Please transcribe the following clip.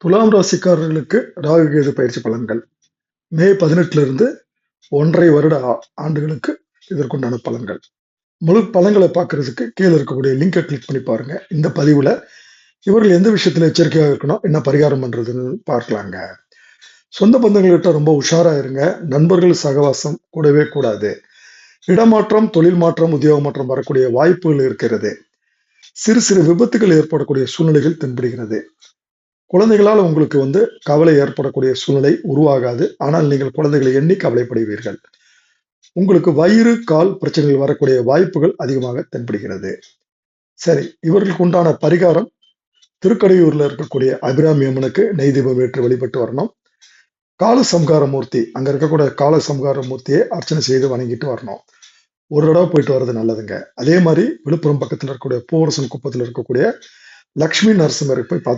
துலாம் ராசிக்காரர்களுக்கு ராகு கேது பயிற்சி பலன்கள் மே 18 இருந்து 1.5 வருட ஆண்டுகளுக்கு இதற்குண்டான பலன்கள். முழு பலன்களை பார்க்கறதுக்கு கீழே இருக்கக்கூடிய லிங்கை கிளிக் பண்ணி பாருங்க. இந்த பதிவுல இவர்கள் எந்த விஷயத்துல எச்சரிக்கையாக இருக்கணும், என்ன பரிகாரம் பண்றதுன்னு பார்க்கலாங்க. சொந்த பந்தங்கள்கிட்ட ரொம்ப உஷாரா இருங்க. நண்பர்கள் சகவாசம் கூடவே கூடாது. இடமாற்றம், தொழில் மாற்றம், உத்தியோக மாற்றம் வரக்கூடிய வாய்ப்புகள் இருக்கிறது. சிறு சிறு விபத்துகள் ஏற்படக்கூடிய சூழ்நிலைகள் தென்படுகிறது. குழந்தைகளால் உங்களுக்கு கவலை ஏற்படக்கூடிய சூழ்நிலை உருவாகாது. ஆனால் நீங்கள் குழந்தைகளை எண்ணி கவலைப்படுவீர்கள். உங்களுக்கு வயிறு, கால் பிரச்சனைகள் வரக்கூடிய வாய்ப்புகள் அதிகமாக தென்படுகிறது. சரி, இவர்களுக்கு உண்டான பரிகாரம் திருக்கடையூர்ல இருக்கக்கூடிய அபிராமி அம்மனுக்கு நெய் தீபம் ஏற்று வழிபட்டு வரணும். கால சம்ஹார மூர்த்தி, அங்க இருக்கக்கூடிய கால சம்ஹார மூர்த்தியை அர்ச்சனை செய்து வணங்கிட்டு வரணும். ஒரு தடவை போயிட்டு வர்றது நல்லதுங்க. அதே மாதிரி விழுப்புரம் பக்கத்துல இருக்கக்கூடிய பூவரசன் குப்பத்துல இருக்கக்கூடிய லக்ஷ்மி நரசிம்மரை போய் பார்த்து